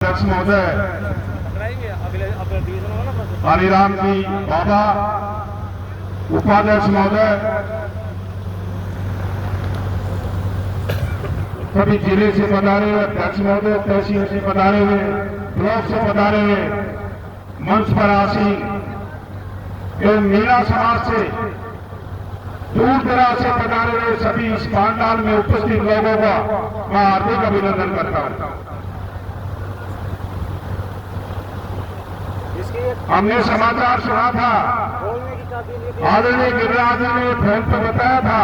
अध्यक्ष महोदय हरिराम जी बाबा, उपाध्यक्ष महोदय, सभी जिले से पधारे हुए अध्यक्ष महोदय, तहसील से पधारे हुए, ब्लॉक से पधारे हुए, मंच पर आसीन एवं मीणा समाज से दूर दराज से पधारे हुए सभी इस पंडाल में उपस्थित लोगों का मैं हार्दिक अभिनंदन करता हूं। हमने समाचार सुना था, आदरणीय गिरिराज जी ने फोन पर बताया था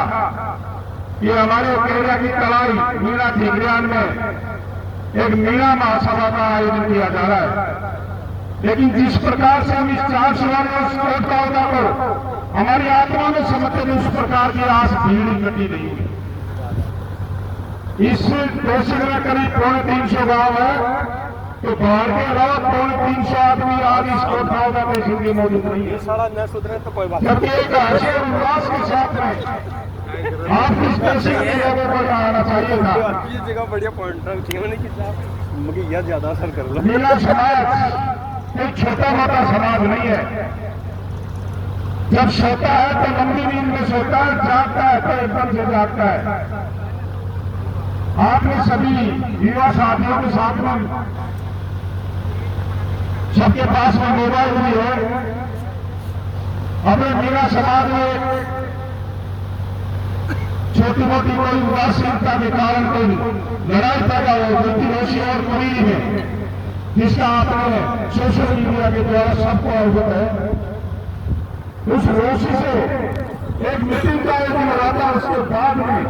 कि हमारे केरला की तलाई मीणा ठिकरियान में एक मीणा महासभा का आयोजन किया जा रहा है। लेकिन जिस प्रकार से हम इस 400 वाले स्पोर्ट का होता करो हमारी आत्मा में समझते हैं, उस प्रकार की आस भीड़ इकट्ठी नहीं हुई। इस तहसील में करीब 350 गांव है, तो बाहर के अलावा 350 आदमी आज इस कोट खाओदा तहसील में मौजूद नहीं है। जबकि एक हर्ष और उल्लास के साथ में आप इस तहसील के लोगों को आना चाहिए था। बढ़िया पॉइंट ज्यादा असर कर मीणा समाज कोई छोटा मोटा समाज नहीं है। जब सोता है तो लंबी नींद में सोता है, जागता है तो एकदम से जागता है। आपने सभी युवा साथियों के साथ में सबके पास में मोबाइल भी है। हमें मीणा समाज में छोटी मोटी कोई उदासीनता के कारण कोई लड़ाई पैदा हो, गलती रोशी और कुरीति में, जिसका आपने सोशल मीडिया के द्वारा सबको अवगत है, उस रोशी से एक मीटिंग का आयोजन हो रहा था। उसके बाद में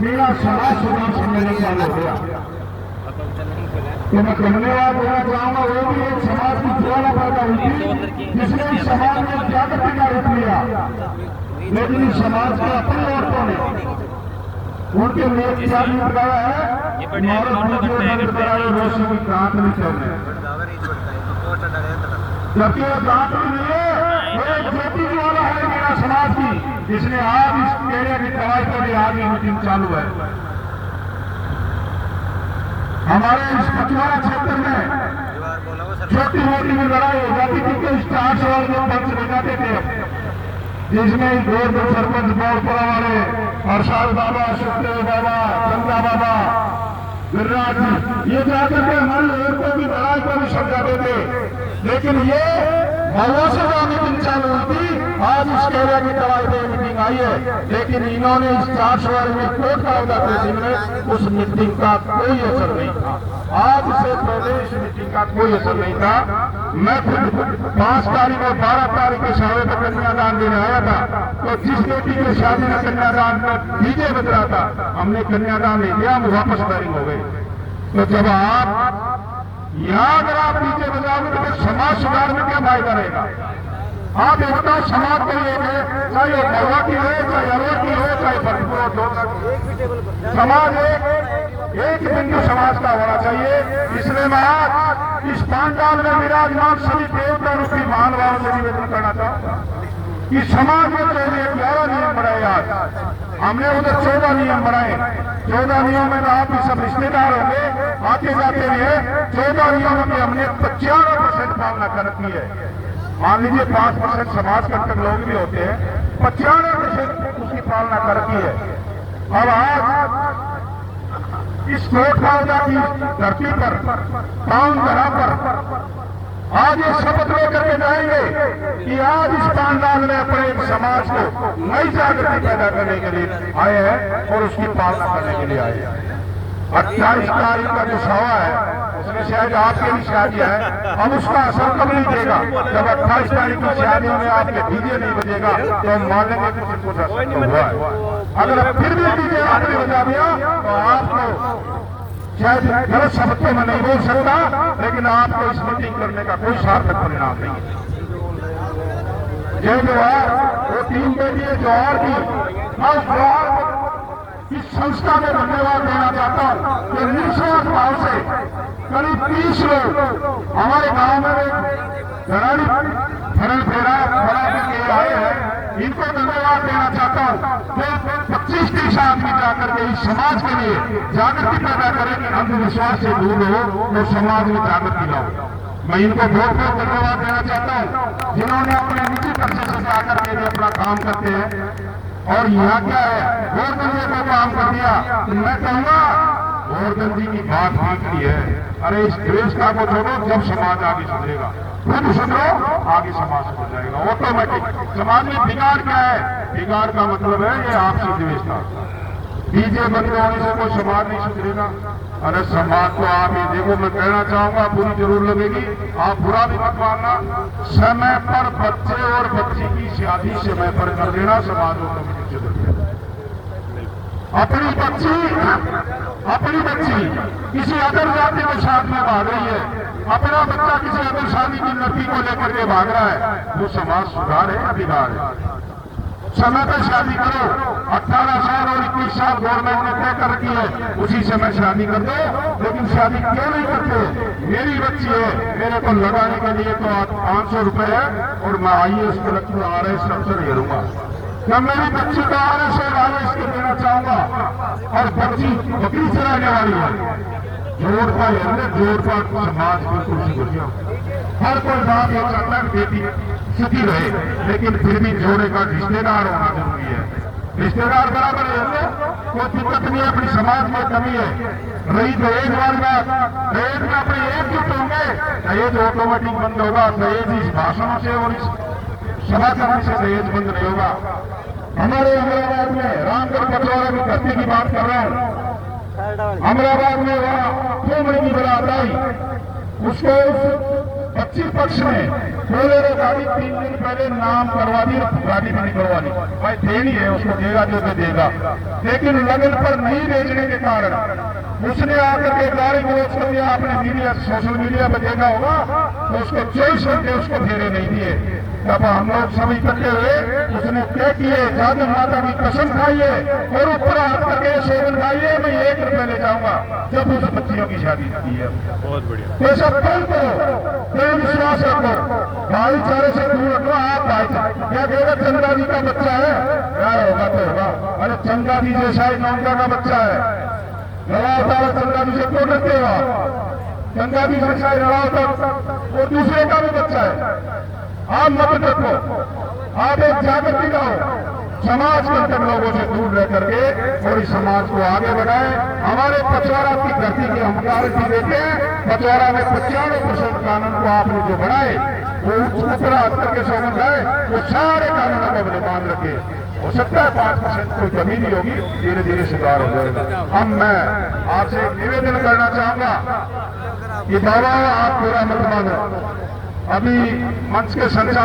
मीणा समाज सुधार सम्मेलन चालू हो गया। तो मैं धन्यवाद देना चाहूंगा, वो भी एक समाज की ज्वाला पैदा हुई थी जिसने इस समाज में जागृति का रूप लिया। लेकिन इस समाज के अपनी औरतों ने उनके लिए क्या नहीं बताया है, रोशी की क्रांति नहीं चल रही, जबकि वो क्रांति नहीं है, वो एक ज्योति ज्वाला है मेरा समाज की, जिसने आज इस केरिया की दवाई के लिए आज मीटिंग चालू है। हमारे इस पचवाड़ा क्षेत्र में छोटी मोटी में लड़ाई हो जाती थी कि स्टार्ट वाले जो पंच लगाते थे, जिसमें गोर सरपंच बोलपुरा वाले हर्षाल बाबा, सुखदेव बाबा, चंदा बाबा, गिरिराज जी, ये जाकर के हमारी औरतों की लड़ाई को भी समझाते थे। लेकिन ये बहुओं से जो मीटिंग चालू हुई थी, आज इस केरिया की दवाई पे मीटिंग आई है, लेकिन इन्होंने इस 400 वाले में कोट खाओदा तहसील में उस मीटिंग का कोई असर नहीं था। आज से पहले इस मीटिंग का कोई असर नहीं था। मैं खुद 5 तारीख और 12 तारीख के शादी में कन्यादान देने आया था, तो जिस बेटी की शादी में कन्यादान में डीजे बज रहा था, हमने कन्यादान नहीं दिया, हम वापस फायरिंग हो गए। तो जब आप यहाँ अगर आप डीजे बजाओगे तो समाज सुधार में क्या फायदा रहेगा? आप एक बताओ, समाज के लोग है, चाहे वो भगवा की हो, चाहे अरवा की हो, चाहे भरपूर, समाज एक बिंदु समाज का होना चाहिए। इसलिए मैं आज इस पंडाल में विराजमान सभी देवता रूपी महानुभावों से निवेदन करना चाहता कि समाज में जो 11 नियम बनाए, आज हमने उधर 14 नियम बनाए। 14 नियम में आप भी सब रिश्तेदार होंगे, आते जाते हुए 14 नियमों की हमने 95% पालना कर रखी है। मान लीजिए 5% समाज कंटक लोग भी होते हैं, 95% उसकी पालना कर रखी है। अब आज इस कोट खाओदा की धरती पर, पावन धरा पर आज ये शपथ लेकर के जाएंगे कि आज इस पंडाल में अपने एक समाज को नई जागृति पैदा करने के लिए आए हैं और उसकी पालना करने के लिए आए हैं। 28 तारीख का जो सभा है, उसमें शायद आपके भी शादी है, हम उसका असर कब नहीं देगा। जब 28 तारीख की शादियों में आपके डीजे नहीं बजेगा तो हम मानेंगे कुछ असर हुआ है। अगर फिर भी डीजे आपने बजा दिया तो आपको शायद गलत शब्दों में नहीं बोल सकता, लेकिन आपको इस मीटिंग करने का कोई सार्थक परिणाम नहीं है। ये जो है वो 3 बेटी जौहर की, मैं उस जौहर इस संस्था में धन्यवाद देना चाहता हूँ कि निस्वार्थ भाव से करीब 30 लोग हमारे गांव में धराड़ी फरल फेरा फरा के आए हैं। इनको धन्यवाद देना चाहता हूँ। जो 25-30 आदमी जाकर के इस समाज के लिए जागृति पैदा करें कि अंधविश्वास से दूर रहो और समाज में जागृति लाओ। मैं इनको बहुत बहुत धन्यवाद देना चाहता हूँ जिन्होंने अपने निजी खर्चे से जाकर के भी अपना काम करते हैं। और यहाँ क्या है, गोवर्धन जी को काम कर दिया तो मैं कहूँगा गोवर्धन जी की बात ठीक है। अरे इस द्वेषता को छोड़ो, जब समाज आगे सुधरेगा, खुद सुधरो, आगे समाज सुधर जाएगा ऑटोमेटिक। समाज में बिगाड़ क्या है? बिगाड़ का मतलब है ये आपसी द्वेषता। डीजे बंद होने से कोई समाज नहीं सुधरेगा। अरे समाज को आप ही देखो, मैं कहना चाहूंगा, बुरी जरूर लगेगी, आप बुरा भी मत मानना। समय पर बच्चे और बच्ची की शादी समय पर कर देना, समाज ऑटोमेटिक सुधर जाएगा। अपनी बच्ची किसी अदर जाति के साथ में भाग रही है, अपना बच्चा किसी अदर शादी की लड़की को लेकर के भाग रहा है, वो समाज सुधार है या बिगाड़ है? समय पर शादी करो। 18 साल और 21 साल गवर्नमेंट ने तय कर रखी है, उसी समय शादी कर दो। लेकिन शादी क्यों नहीं करते? मेरी बच्ची है, मेरे को लगाने के लिए तो 500 रुपए है और मैं IAS कलेक्टर RS अफसर हेरूंगा। मैं मेरी बच्ची को RS और IAS को देना चाहूंगा। और बच्ची बकरी चलाने वाली है, जोड़ का जोड़ का समाज बिल्कुल सुधर गया। हर कोई बात ये चाहता है बेटी सुखी रहे, लेकिन फिर भी जोड़े का रिश्तेदार होना जरूरी है। रिश्तेदार बराबर है, कोई दिक्कत नहीं है। अपनी समाज में कमी है। रही दहेज वाली बात, दहेज में अपने एकजुट होंगे, दहेज ऑटोमेटिक बंद होगा। दहेज इस भाषणों से और इस सभा करने से दहेज बंद नहीं होगा। हमारे अमराबाद में रामगढ़ पटवारा की धरती की बात कर रहा हूँ। अमराबाद में वहाँ 2 महीने की बारात आई, उसको बच्ची पक्ष में बोलेरो गाड़ी 3 दिन पहले नाम करवा दी, गाड़ी भी नहीं करवा दी। भाई देनी है, उसको देगा जो देगा। लेकिन लगन पर नहीं बेचने के कारण उसने आकर के गाड़ी विरोध कर दिया। आपने मीडिया, सोशल मीडिया पर देखा होगा, तो उसको 24 घंटे उसको फेरे नहीं दिए। जब हम लोग सब इकट्ठे हुए, उसने तय किए, जादू माता की कसम खाइए और ऊपर हाथ करके सेवन खाइए, मैं 1 रुपये ले जाऊंगा। जब उस बच्चियों की शादी की है, बहुत बढ़िया। तो सब प्रेम करो, विश्वास रखो, भाईचारे से दूर रखो। आप भाईचारा क्या कहेगा, चंदा जी का बच्चा है, क्या होगा तो होगा। अरे चंदा जी जैसा ही नौका का बच्चा है, लड़ाता चंदा जी से क्यों डरते हो? चंदा जी जैसा ही लड़ाता और दूसरे का भी बच्चा है। आप मत रखो, आप एक जागृति लाओ, समाज के अंदर लोगों से दूर रह करके और इस समाज को आगे बढ़ाए। हमारे पचवाड़ा की धरती की हम गारंटी देते हैं, पचवाड़ा में 95% कानून को आपने जो बढ़ाए, वो ऊपर करके सोच है, वो सारे कानूनों को अपने मान रखे। हो सकता है 5% कोई कमी नहीं होगी, धीरे धीरे सुधार हो जाएगा। हम मैं आपसे निवेदन करना चाहूंगा कि बाबा आप पूरा मत मानो। अभी मंच के संचालन